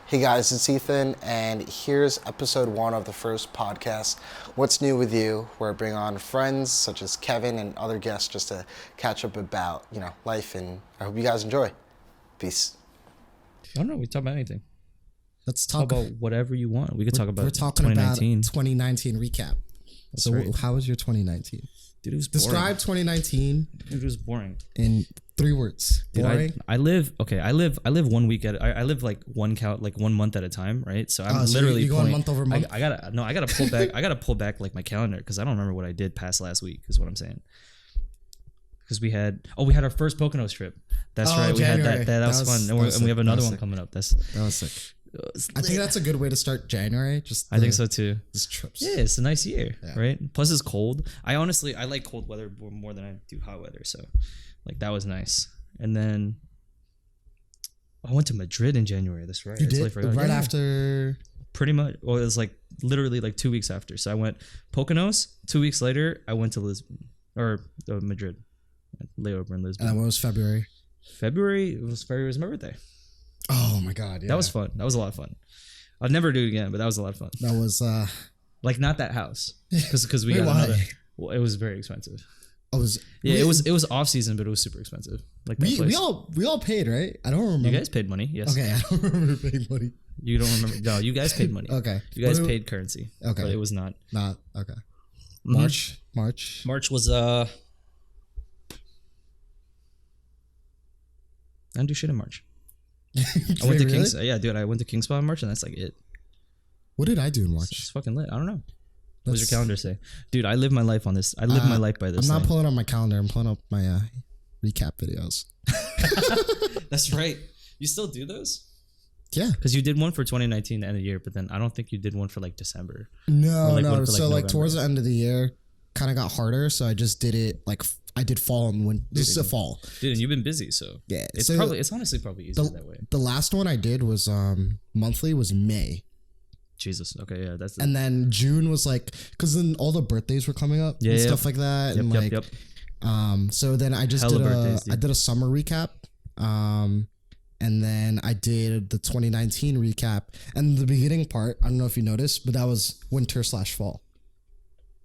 Hey guys, it's Ethan, and here's episode 1 of the first podcast, What's New With You, where I bring on friends such as Kevin and other guests just to catch up about, life, and I hope you guys enjoy. Peace. I don't know. We talk about anything. Let's talk about whatever you want. We could talk about We're talking 2019. about 2019 recap. That's so right. how was your 2019? Dude, it was boring. Describe 2019 Dude, it was boring. in 3 words. Dude, Boring. I live 1 week at I live like 1 month at a time, right? So I'm so literally you going month over month? I gotta pull back. I gotta pull back like my calendar because I don't remember what I did past last week. Is what I'm saying. Because we had our first Poconos trip. That's right. We January. had that. That was fun. And we have another one coming up. That was sick. I think that's a good way to start January. I think so too. Just trips. Yeah, it's a nice year, right? Plus it's cold. I like cold weather more than I do hot weather. So, like that was nice. And then I went to Madrid in January. That's right. You did? Right after? Pretty much. Well, it was like literally like 2 weeks after. So I went Poconos. 2 weeks later, I went to Lisbon or Madrid. Layover in Lisbon. And when was February? February was my birthday. Oh my god! Yeah. That was fun. That was a lot of fun. I'd never do it again, but that was a lot of fun. That was like not that house because we Wait, got why? another. Well, it was very expensive. It was off season, but it was super expensive. Like that we place. all paid, right? I don't remember. You guys paid money, yes. Okay, I don't remember paying money. You don't remember? No, you guys paid money. Okay, you guys paid currency. Okay, but it was not okay. Mm-hmm. March was I didn't do shit in March. I went to King's. Yeah, dude, I went to King's Spa in March, and that's like it. What did I do in March? It's fucking lit. I don't know. What does your calendar say? Dude, I live my life on this. I live my life by this. I'm not pulling up my calendar. I'm pulling up my recap videos. That's right. You still do those? Yeah. Because you did one for 2019, the end of the year, but then I don't think you did one for like December. No. So like towards the end of the year, kind of got harder. So I just did it like I did fall and winter. This is a fall. Dude, and you've been busy, so yeah. It's honestly probably easier that way. The last one I did was monthly was May. Jesus. Okay, yeah, that's. And then June was like, because then all the birthdays were coming up and stuff like that. Yep. So then I just did a summer recap. And then I did the 2019 recap. And the beginning part, I don't know if you noticed, but that was winter/fall.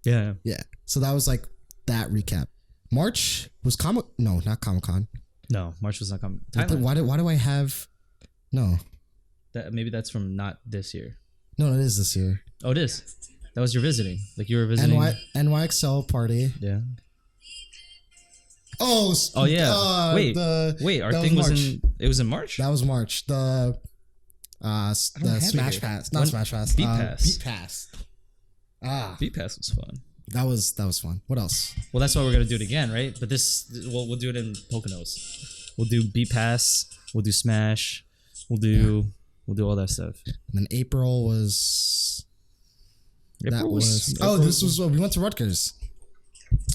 Yeah. Yeah. So that was like that recap. March was not Comic-Con. No, March was not Comic. Why do I have no? Maybe that's from not this year. No, it is this year. Oh, it is. That was your visiting. Like you were visiting. NYXL party. Yeah. Oh yeah. Wait. Our thing was in. It was in March. That was March. The Smash Pass, not Smash Pass. Beat Pass. Beat Pass. Beat Pass was fun. That was fun. What else? Well, that's why we're gonna do it again, right? But we'll do it in Poconos. We'll do Beat Pass. We'll do Smash. We'll do all that stuff. And then April was. This was we went to Rutgers.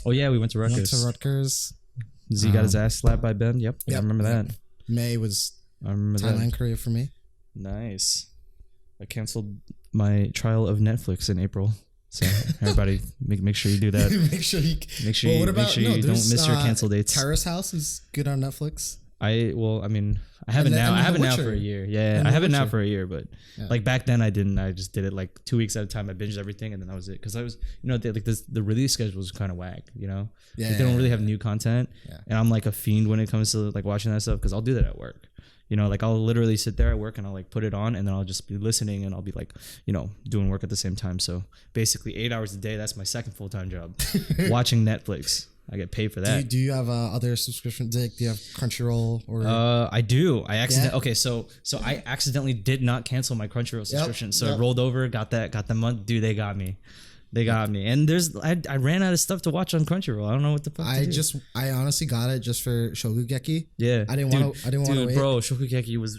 Oh yeah, we went to Rutgers. Z got his ass slapped by Ben. Yep. I remember that. May was Thailand, that. Korea for me. Nice. I canceled my trial of Netflix in April. So everybody, make sure you do that. make sure you don't miss your cancel dates. Terrace House is good on Netflix. I have it now. I have it now for a year. Yeah, I have it now for a year. But like back then, I didn't. I just did it like 2 weeks at a time. I binged everything, and then that was it. Because I was, the release schedule was kind of whack. They don't really have new content, and I'm like a fiend when it comes to like watching that stuff because I'll do that at work. Like I'll literally sit there at work and I'll like put it on, and then I'll just be listening, and I'll be like, doing work at the same time. So basically, 8 hours a day. That's my second full-time job, watching Netflix. I get paid for that. Do you have other subscriptions? Do you have Crunchyroll or? I do. Okay, so I accidentally did not cancel my Crunchyroll subscription. So I rolled over, got the month. Dude, they got me. And I ran out of stuff to watch on Crunchyroll. I don't know what the fuck. I honestly got it just for Shokugeki. Yeah, I didn't want to wait. Bro, Shokugeki was.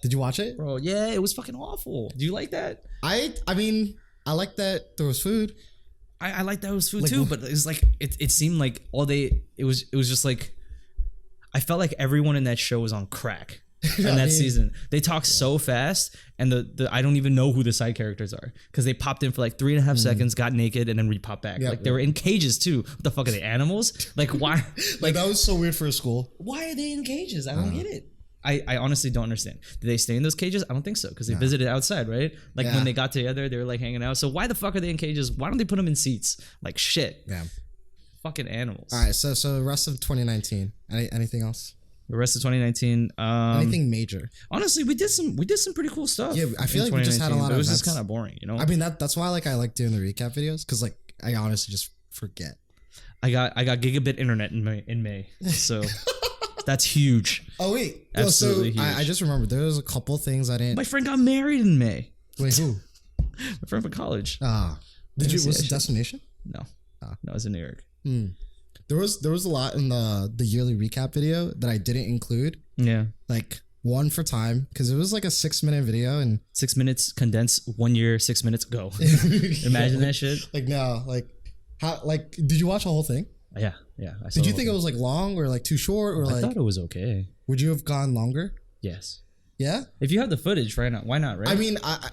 Did you watch it, bro? Yeah, it was fucking awful. Do you like that? I mean, I like that there was food. I like that it was food too, but it's like it seemed like all day it was just like I felt like everyone in that show was on crack in that season. They talk so fast, and the I don't even know who the side characters are because they popped in for like 3.5 seconds, got naked, and then re-popped back. They were in cages too. What the fuck are they, animals? Like why? Like that was so weird for a school. Why are they in cages? I don't get it. I honestly don't understand. Did they stay in those cages? I don't think so, because they visited outside, right? Like when they got together, they were like hanging out. So why the fuck are they in cages? Why don't they put them in seats? Like shit. Yeah. Fucking animals. All right. So the rest of 2019. Anything else? The rest of 2019. Anything major? Honestly, we did some pretty cool stuff. Yeah, I feel like we just had a lot of. It was events. just kind of boring, you know. I mean that's why like I like doing the recap videos, because like I honestly just forget. I got gigabit internet in May, so that's huge. Oh wait, absolutely huge. I just remembered there was a couple things I didn't. My friend got married in May. Wait, who? My friend from college. Did you? Was it Destination? No, no, it was in New York. There was a lot in the yearly recap video that I didn't include. Yeah, like one for time, because it was like a 6-minute video and 6 minutes condensed 1 year, 6 minutes go. Imagine that shit. Like no, like how like did you watch the whole thing? Yeah. Did you think it was like long or like too short or like? I thought it was okay. Would you have gone longer? Yes. Yeah. If you have the footage, why not? Right. I mean, I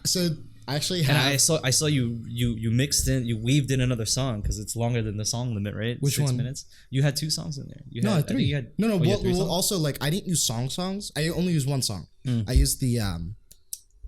actually have. And I saw you mixed in, you weaved in another song because it's longer than the song limit, right? Which 6 one? minutes. You had 2 songs in there. No, I had 3. No. Well, also, like I didn't use songs. I only used one song. I used the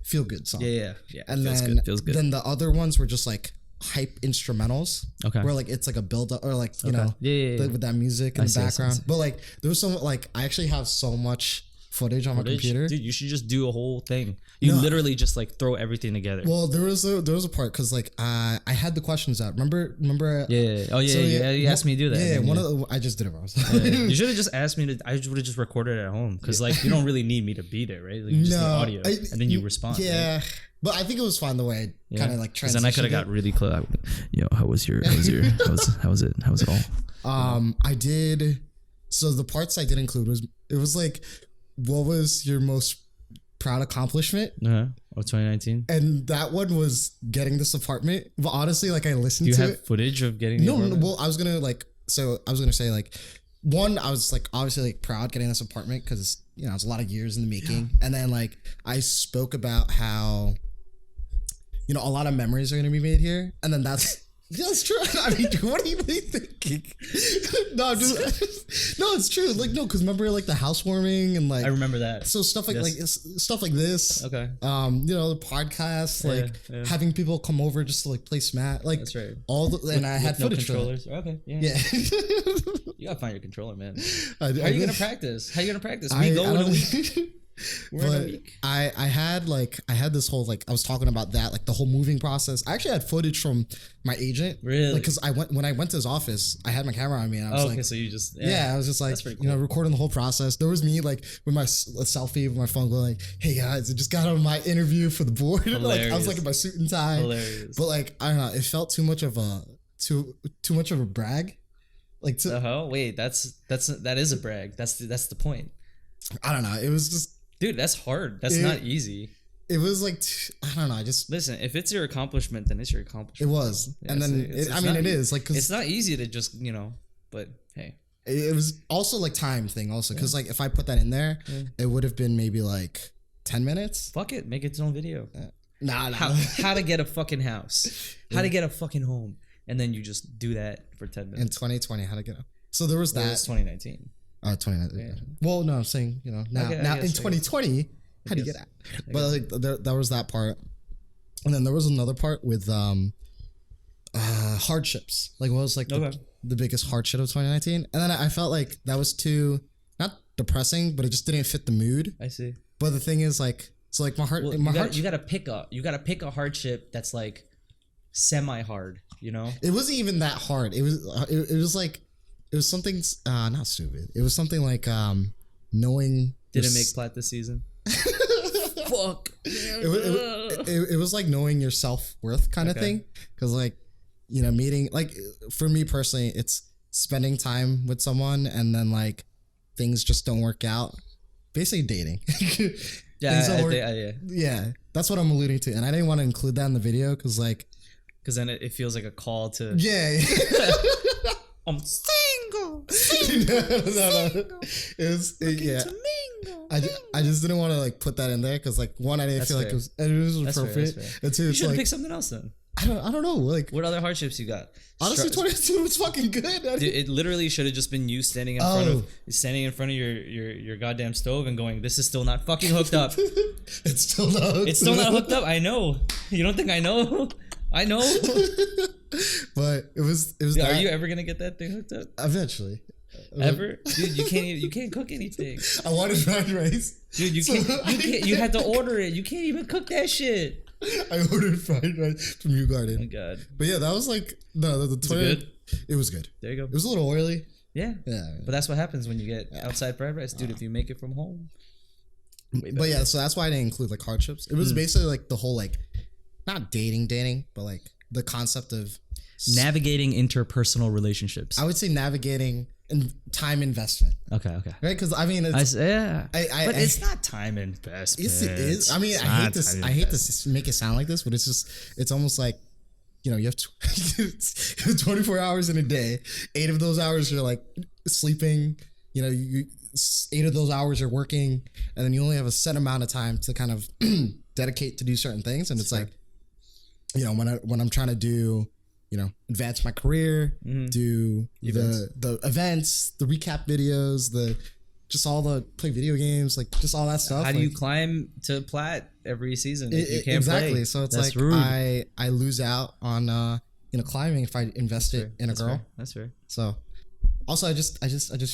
feel good song. Yeah. And feels good. Then the other ones were just like hype instrumentals. Okay. Where like it's like a build up or like you know yeah. with that music in the background. But like there was some like I actually have so much footage on my computer. Dude, you should just do a whole thing. You literally just like throw everything together. Well, there was a part because like I had the questions out. Remember? Yeah. Oh yeah. So, you asked me to do that. Yeah. I just did it wrong. You should have just asked me to. I would have just recorded it at home because like you don't really need me to be there, right? Like, you just need audio and then you respond. Yeah. Right? But I think it was fine the way I kind of like transitioned. Then I could have got really close. Yo, how was it all? I did. So the parts I did include was like, what was your most proud accomplishment? Of 2019. And that one was getting this apartment. But honestly, like I listened to it. Do you have footage of getting? No. Well, I was gonna say like, one, I was like obviously like proud getting this apartment because you know it's a lot of years in the making. Yeah. And then like I spoke about how, you know, a lot of memories are gonna be made here, and then that's true. I mean, what are you thinking? No, it's true. Like no, because remember like the housewarming and like I remember that. So stuff like stuff like this. Okay. You know, the podcast, like having people come over just to like play Smash. Like that's right. And I had footage controllers. Okay. Yeah. You gotta find your controller, man. How are you gonna practice? We go in a week. But I had this whole like I was talking about that like the whole moving process. I actually had footage from my agent, really, because when I went to his office, I had my camera on me and I was okay, so you just I was just like cool. You know, recording the whole process. There was me like with my selfie with my phone going like, hey guys, I just got on my interview for the board. Like I was like in my suit and tie. Hilarious. But like I don't know, it felt too much of a brag. Like wait, that is a brag. That's the point. I don't know. It was just. Dude, that's hard. That's not easy. It was like, I don't know. I just listen. If it's your accomplishment, then it's your accomplishment. It was, and then it is like it's not easy to just But hey, it was also like time thing also because like if I put that in there, it would have been maybe like 10 minutes. Fuck it, make its own video. Nah. How to get a fucking house? How to get a fucking home? And then you just do that for 10 minutes. In 2020, how to get a. So there was that. It was 2019. 2019. Yeah. Well, no, I'm saying, you know, now in 2020, how do you get out? But like there was that part. And then there was another part with hardships. Like what was like the biggest hardship of 2019? And then I felt like that was too not depressing, but it just didn't fit the mood. I see. But the thing is like so like you gotta pick a hardship that's like semi hard, you know? It wasn't even that hard. It was like it was something not stupid. It was something like knowing. Didn't make plat this season. Fuck. It was like knowing your self-worth kind of thing. Because like, you know, meeting like for me personally, it's spending time with someone and then like things just don't work out. Basically dating. Yeah, that's what I'm alluding to, and I didn't want to include that in the video because then it feels like a call to I'm single. No. It was I just didn't want to like put that in there because like one I didn't feel like it was appropriate, and two you it's should like pick something else then. I don't know. Like, what other hardships you got? Honestly, 2022 was fucking good. Dude, it literally should have just been you standing in front of your goddamn stove and going, "This is still not fucking hooked up." It's still not. It's still not hooked up. I know. You don't think I know? I know. But it was. Yeah, are you ever gonna get that thing hooked up? Eventually. Ever, dude? You can't cook anything. I wanted fried rice, dude. You had to order it. You can't even cook that shit. I ordered fried rice from New Garden. Oh my god! But yeah, that was like the good? It was good. There you go. It was a little oily. Yeah. But that's what happens when you get outside fried rice, dude. If you make it from home. But yeah, so that's why I didn't include like hardships. It was basically like the whole like, not dating, but like the concept of navigating interpersonal relationships. I would say navigating and time investment. Okay. Right? Because I mean, it's, but it's not time investment. Yes, it is. I mean, I hate to make it sound like this, but it's almost like, you have 24 hours in a day. 8 of those hours you're like sleeping. You 8 of those hours you're working, and then you only have a set amount of time to kind of dedicate to do certain things. And it's like, when I'm trying to do, advance my career, do the events, the recap videos, play video games, like just all that stuff. How do you climb to plat every season if you can't exactly play? So it's That's like rude. I lose out on climbing if I invest it in a girl. Fair. That's fair. So also I just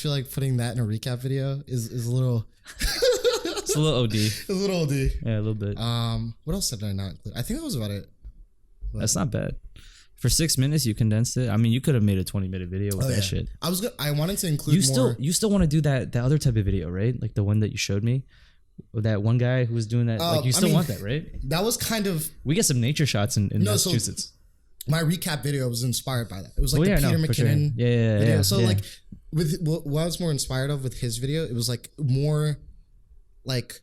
feel like putting that in a recap video is a little it's a little OD. It's a little OD. Yeah, a little bit. What else did I not include? I think that was about it. But that's not bad. For 6 minutes, you condensed it. I mean, you could have made a 20-minute video with that shit. I wanted to include more. You still want to do that other type of video, right? Like the one that you showed me, that one guy who was doing that. Like you still want that, right? That was kind of. We get some nature shots in Massachusetts. So my recap video was inspired by that. It was like the Peter McKinnon video. Yeah. So like with what I was more inspired of with his video, it was like more like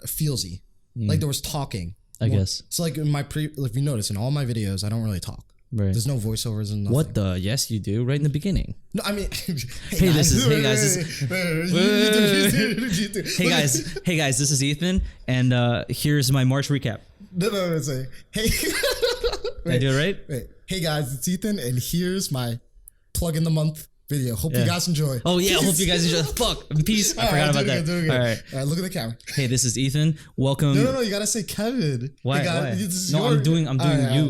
feelsy. Like there was talking. I guess. So like if you notice in all my videos, I don't really talk. Right. There's no voiceovers and nothing. What the? Yes, you do. Right in the beginning. No, I mean, hey guys, this is Ethan, and here's my March recap. No, say, hey. I do it right? Wait. Hey guys, it's Ethan, and here's my plug in the month video. Hope you guys enjoy. Oh yeah, hope you guys enjoy. Fuck, peace. I forgot about that. All right, look at the camera. Hey, this is Ethan. Welcome. No, you gotta say Kevin. Why? Hey Why? No, I'm doing you.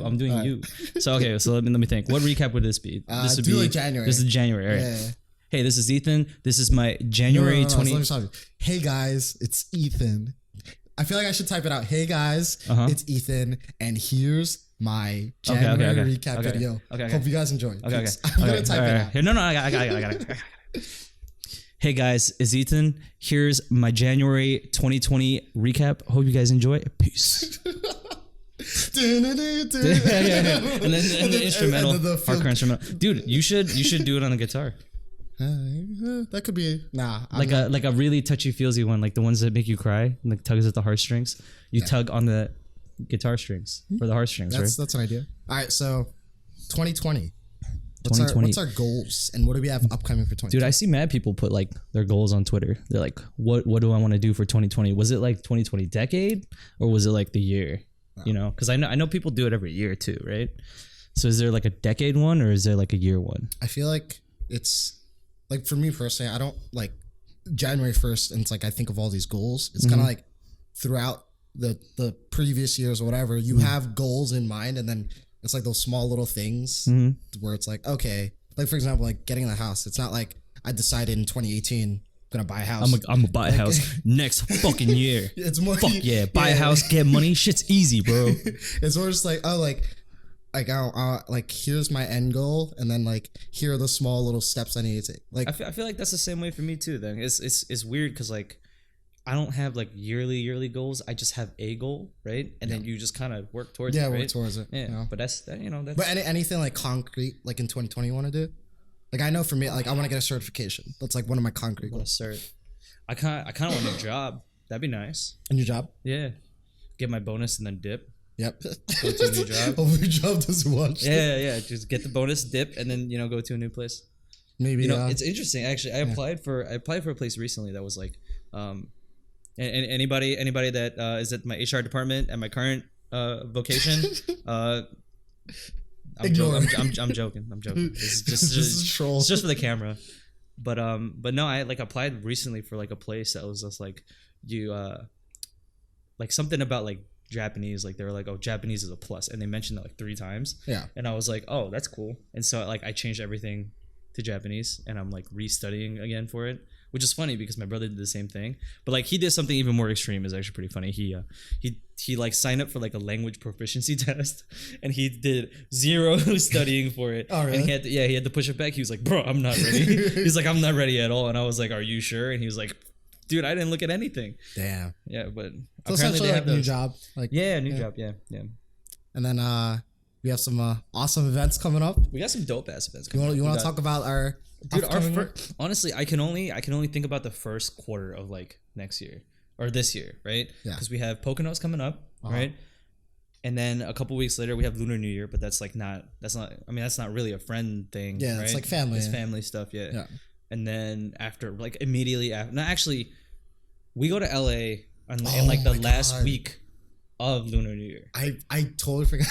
I'm doing you. So okay, so let me think. What recap would this be? This would be like January. This is January. All right. Yeah. Hey, this is Ethan. This is my January 20. Hey guys, it's Ethan. I feel like I should type it out. Hey guys, it's Ethan, and here's my January recap video. Okay. Hope you guys enjoy. Okay. I'm gonna type it out. Here, no, I got it. Hey guys, it's Ethan. Here's my January 2020 recap. Hope you guys enjoy. Peace. And then the instrumental, hardcore instrumental. Dude, you should do it on the guitar. That could be like a really touchy feelsy one, like the ones that make you cry, like tugs at the heartstrings. You tug on the guitar strings for the heartstrings, right? That's an idea. All right, so 2020. 2020. What's our goals and what do we have upcoming for 2020? Dude, I see mad people put like their goals on Twitter. They're like, what do I want to do for 2020? Was it like 2020 decade or was it like the year? Oh. Because I know people do it every year too, right? So is there like a decade one or is there like a year one? I feel like it's like for me personally, I don't like January 1st and it's like I think of all these goals. It's kind of like throughout the previous years or whatever, you have goals in mind and then it's like those small little things where it's like, okay, like for example, like getting a house. It's not like I decided in 2018 I'm gonna buy a house. I'm gonna buy a house next fucking year. It's more buy a house, get money. Shit's easy, bro. It's more just like like here's my end goal, and then like here are the small little steps I need to take. Like I feel like that's the same way for me too. Then it's weird because like I don't have like yearly goals. I just have a goal, right? And then you just kind of work towards it. Yeah, right? work towards it. Yeah, but that's. But anything like concrete, like in 2020, you want to do? Like I know for me, like I want to get a certification. That's like one of my concrete goals. I kind of want a job. That'd be nice. A new job? Yeah. Get my bonus and then dip. Yep. Go to a new job. Oh, your job doesn't watch. Yeah. Just get the bonus, dip, and then go to a new place. Maybe. It's interesting actually. I applied for a place recently that was like, and anybody that is at my HR department at my current vocation, I'm joking. It's just for the camera. But no, I like applied recently for like a place that was just like you like something about like Japanese, like they were like, oh, Japanese is a plus, and they mentioned that like 3 times. Yeah. And I was like, oh, that's cool. And so like I changed everything to Japanese, and I'm like restudying again for it, which is funny because my brother did the same thing. But like he did something even more extreme. Is actually pretty funny. He like signed up for like a language proficiency test, and he did 0 studying for it. Oh, really? And he had to push it back. He was like, bro, I'm not ready. He's like, I'm not ready at all. And I was like, are you sure? And he was like, dude, I didn't look at anything. Damn. Yeah, but so apparently they have new job. Like new job. Yeah. And then we have some awesome events coming up. We got some dope ass events. You want to talk about our honestly, I can only think about the first quarter of like next year or this year, right? Yeah. Because we have Poconos coming up, right? And then a couple weeks later we have Lunar New Year, but that's not really a friend thing. Yeah, right? It's like family. It's family stuff. Yeah. And then immediately after, actually, we go to LA in like the last week of Lunar New Year. I totally forgot.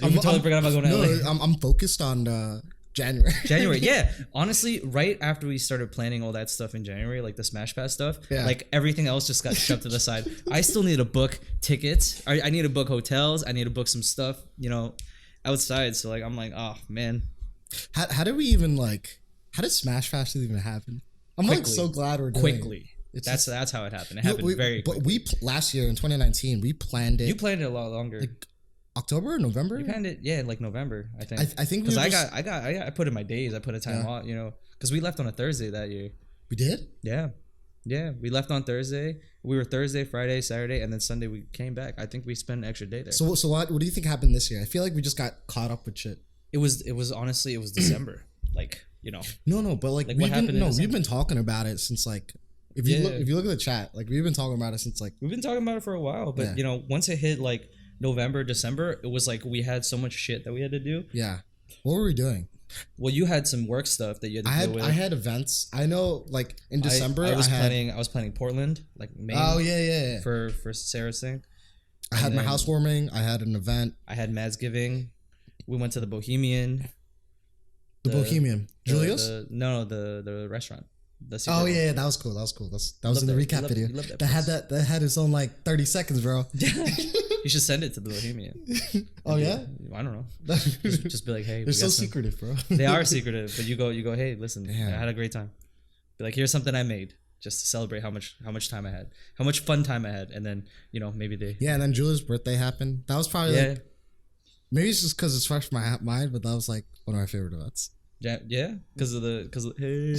I'm totally forgot about going to LA. I'm focused on January. January, yeah. Honestly, right after we started planning all that stuff in January, like the Smash Pass stuff, like everything else just got shoved to the side. I still need to book tickets. I need to book hotels. I need to book some stuff, outside. So like, I'm like, oh man. How did we even how did Smash Pass even happen? I'm like so glad we're doing quickly. That's how it happened. It happened very quickly. But we last year in 2019 we planned it. You planned it a lot longer. Like October, November. You planned it, like November. I think. I think because I put in my days. I put a time off. Because we left on a Thursday that year. We did. Yeah. We left on Thursday. We were Thursday, Friday, Saturday, and then Sunday we came back. I think we spent an extra day there. So what do you think happened this year? I feel like we just got caught up with shit. It was honestly December. No, but like we've been talking about it since like if you look at the chat, like we've been talking about it since like we've been talking about it for a while, but once it hit like November, December, it was like we had so much shit that we had to do. Yeah. What were we doing? Well, you had some work stuff that you had to deal with. I had events. I know like in December I was planning Portland, like Maine. Oh yeah. For Sarah's thing. I had my housewarming, I had an event. I had Madsgiving. We went to the Bohemian. The Bohemian. Julius? The restaurant. Oh yeah, that was cool. That was in the recap video. That had its own like 30 seconds, bro. You should send it to the Bohemian. Oh yeah? I don't know. Just be like, hey, they're so secretive, bro. They are secretive, but you go, hey, listen, I had a great time. Be like, here's something I made just to celebrate how much time I had, how much fun time I had, and then maybe they. Yeah, and then Julia's birthday happened. That was probably like, maybe it's just because it's fresh in my mind, but that was like one of my favorite events. Yeah, because hey,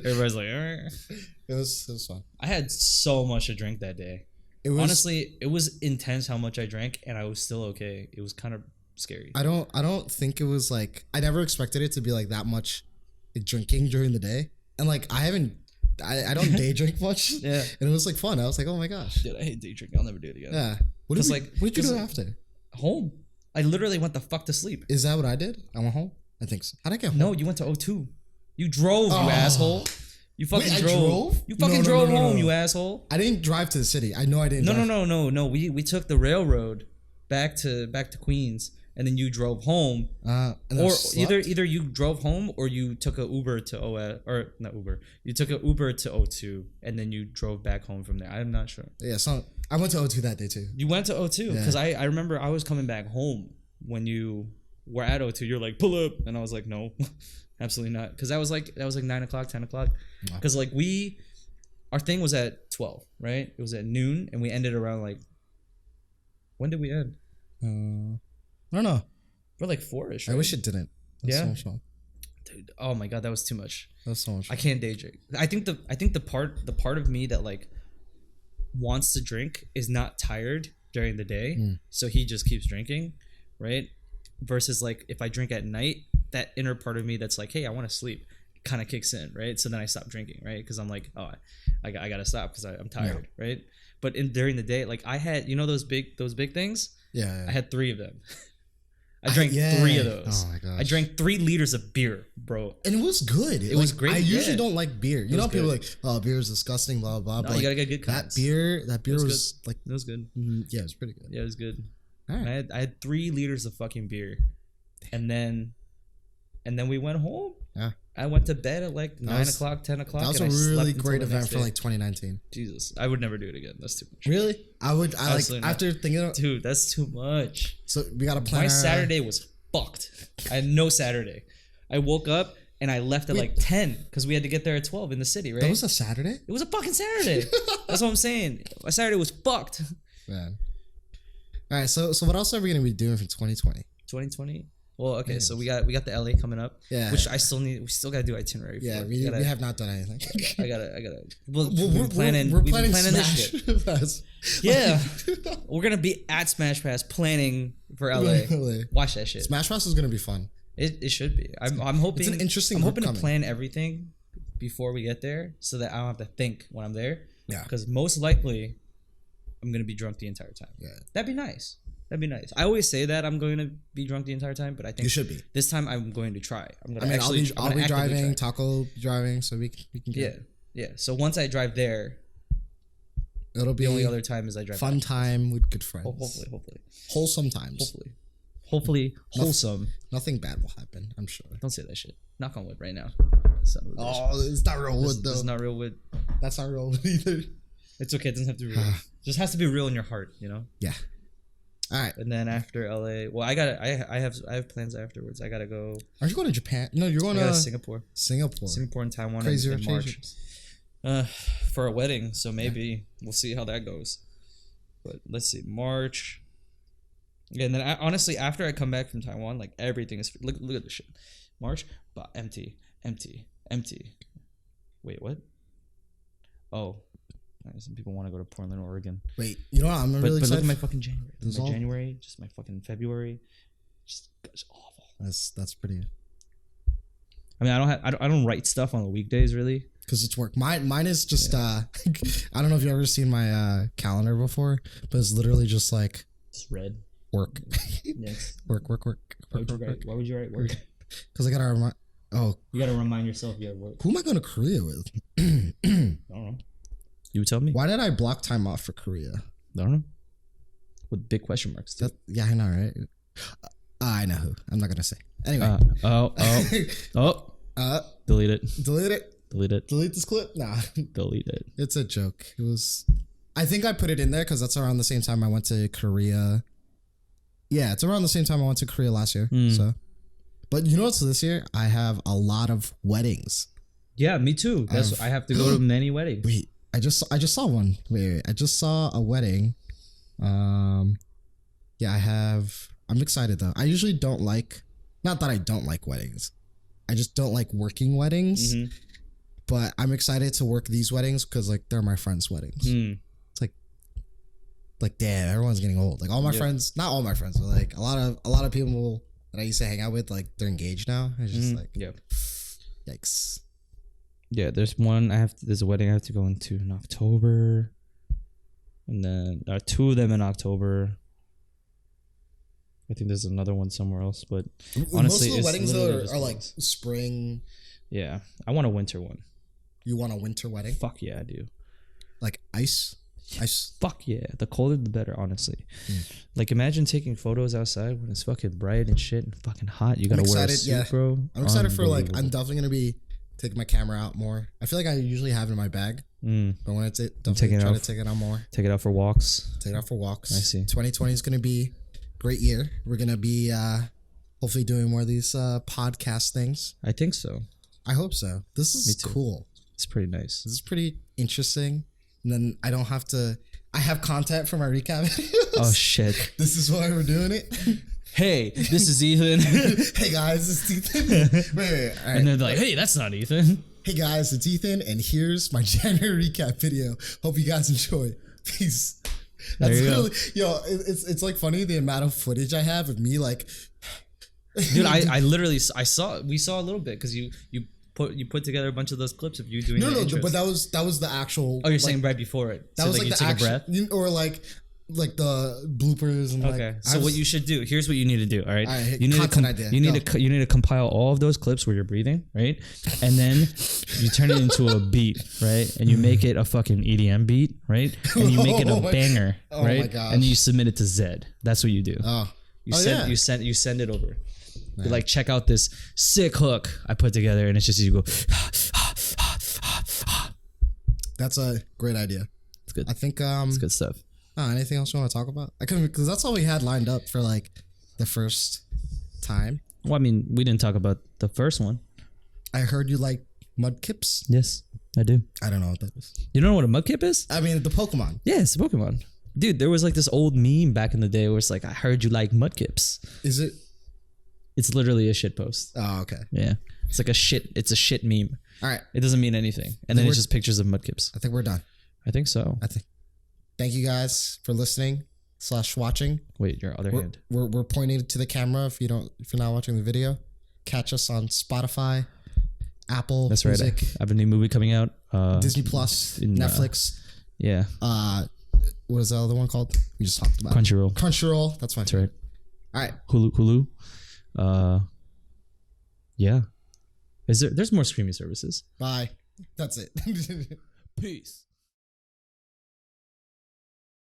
everybody's like, it was fun. I had so much to drink that day. Honestly, it was intense how much I drank, and I was still okay. It was kind of scary. I don't think it was like, I never expected it to be like that much drinking during the day, and like I don't day drink much. Yeah, and it was like fun. I was like, oh my gosh, dude, I hate day drinking. I'll never do it again. Yeah, what did you do after? Home. I literally went the fuck to sleep. Is that what I did? I went home. I think so. How'd I get home? No, you went to O2. You drove, you asshole. You fucking drove. You fucking drove home, you asshole. I didn't drive to the city. I know I didn't. No. We took the railroad back to Queens, and then you drove home. Or either you drove home or you took an Uber to or not Uber. You took an Uber to O2, and then you drove back home from there. I'm not sure. Yeah, so I went to O2 that day too. You went to O2 because I remember I was coming back home when you were at O2. You're like, pull up, and I was like, no. Absolutely not, because that was like 9 o'clock, 10 o'clock, because like our thing was at 12, right? It was at noon, and we ended around like, when did we end? I don't know. We're like 4ish. Right? I wish it didn't. That's so much fun. Dude, oh my god, that was too much. That was so much fun. I can't day drink. I think the part of me that like wants to drink is not tired during the day, so he just keeps drinking, right? Versus like if I drink at night, that inner part of me that's like, hey, I want to sleep, kind of kicks in, right? So then I stop drinking, right? Because I'm like, oh, I gotta stop because I'm tired, right? But during the day, like I had, those big things. Yeah. I had 3 of them. I drank 3 of those. Oh my gosh. I drank 3 liters of beer, bro. And it was good. It was great. I usually don't like beer. You know, people are like, oh, beer is disgusting, blah blah. No, but you gotta get good kinds. That beer was like, it was good. Yeah, it was pretty good. Yeah, it was good. Right. I had 3 liters of fucking beer, and then we went home. Yeah. I went to bed at like 9 o'clock, 10 o'clock. That was a really great event for like 2019. Jesus, I would never do it again. That's too much. Really? I like after thinking of, dude, that's too much. So we gotta plan. My Saturday was fucked. I had no Saturday. I woke up and I left at like 10 because we had to get there at 12 in the city, right? That was a Saturday? It was a fucking Saturday. That's what I'm saying. My Saturday was fucked. Man. All right, so what else are we gonna be doing for 2020? 2020? Well, okay, so we got the LA coming up. Yeah. Which we still gotta do itinerary. Yeah, for. we have not done anything. I gotta. We're planning this shit. Yeah, we're gonna be at Smash Pass planning for LA. Watch that shit. Smash Pass is gonna be fun. It should be. I'm hoping it's an interesting. I'm hoping to plan everything before we get there, so that I don't have to think when I'm there. Yeah. Because most likely, I'm gonna be drunk the entire time. Yeah. That'd be nice. I always say that I'm going to be drunk the entire time, but I think you should be. This time I'm going to try. I'll be driving. Taco be driving, so we can get. Yeah. So once I drive there, it'll be the only other time is I drive. Fun time with good friends. Hopefully. Wholesome times. Hopefully wholesome. Nothing bad will happen. I'm sure. Don't say that shit. Knock on wood right now. It's not real wood though. It's not real wood. That's not real wood either. It's okay. It doesn't have to be real. It just has to be real in your heart. You know. Yeah. All right. And then after LA, well, I have plans afterwards. I gotta go. Are you going to Japan? No, you're going to Singapore. Singapore And Taiwan Crazy in March. For a wedding, so maybe we'll see how that goes. But let's see, March. Yeah, and then honestly, after I come back from Taiwan, like everything is look at this shit. March, but empty. Wait, what? Oh. Some people want to go to Portland, Oregon. Wait, you know what? I'm really excited. But look at my fucking January. January, just my fucking February, just awful. That's pretty. I mean, I don't write stuff on the weekdays really. Because it's work. Mine is just I don't know if you've ever seen my calendar before, but it's literally just like it's red. Work. Yes. Work. Why would you write work? Because I gotta remind. Oh. You gotta remind yourself you gotta work. Who am I going to Korea with? I don't know. You tell me. Why did I block time off for Korea? I don't know. With big question marks. Yeah, I know, right? I know who. I'm not gonna say. Anyway. Delete it. Delete this clip. Nah. Delete it. It's a joke. It was. I think I put it in there because that's around the same time I went to Korea. Yeah, it's around the same time I went to Korea last year. So, but you know what's this year? I have a lot of weddings. Yeah, me too. I have to go to many weddings. Wait. I just saw one. Wait. I just saw a wedding. Yeah, I'm excited though. I usually don't like, not that I don't like weddings. I just don't like working weddings. Mm-hmm. But I'm excited to work these weddings because like they're my friends' weddings. It's like damn, everyone's getting old. Like all my friends, not all my friends, but like a lot of people that I used to hang out with, like they're engaged now. It's just like yikes. Yeah, there's a wedding I have to go into in October. And then there are 2 of them in October. I think there's another one somewhere else, but honestly, most of the weddings though are like spring. Yeah, I want a winter one. You want a winter wedding? Fuck yeah, I do. Like ice. Fuck yeah, the colder the better. Honestly, like imagine taking photos outside when it's fucking bright and shit and fucking hot. You gotta wear a suit, bro. I'm excited for like. I'm definitely gonna be taking my camera out more. I feel like I usually have it in my bag, but when it's definitely try to take it out more. Take it out for walks. I see. 2020 is gonna be a great year. We're gonna be hopefully doing more of these podcast things. I think so. I hope so. This is cool. It's pretty nice. This is pretty interesting. And then I don't have to. I have content for my recap videos. Oh shit! This is why we're doing it. Hey, this is Ethan. Hey guys, it's Ethan. Wait. All right. And they're like, hey, that's not Ethan. Hey guys, it's Ethan, and here's my January recap video. Hope you guys enjoy. Peace. That's literally, yo, it's like funny the amount of footage I have of me like. Dude, I literally we saw a little bit because you put together a bunch of those clips of you doing. No, but that was the actual. Oh, you're saying right before it. That so was like the actual, or like. like the bloopers and okay. So what you should do? Here's what you need to do. All right. You need to compile all of those clips where you're breathing, right? And then you turn it into a beat, right? And you make it a fucking EDM beat, right? And you make it a banger, right? My gosh. And then you submit it to Zed. That's what you do. You send it over. You're like, check out this sick hook I put together, and it's just you go. That's a great idea. It's good. I think it's good stuff. Anything else you want to talk about? I couldn't, because that's all we had lined up for like the first time. Well, I mean, we didn't talk about the first one. I heard you like mudkips. Yes, I do. I don't know what that is. You don't know what a mudkip is? I mean, the Pokemon. Yeah, it's a Pokemon. Dude, there was like this old meme back in the day where it's like, I heard you like mudkips. Is it? It's literally a shit post. Oh, okay. Yeah. It's like it's a shit meme. All right. It doesn't mean anything. And then it's just pictures of mudkips. I think we're done. I think so. Thank you guys for listening / watching. Wait, your other hand. We're pointing to the camera if you're not watching the video. Catch us on Spotify, Apple That's Music. right. I have a new movie coming out. Disney Plus, Netflix. Yeah. What is the other one called? We just talked about Crunchyroll. That's fine. That's right. All right. Hulu. Yeah. There's more streaming services. Bye. That's it. Peace.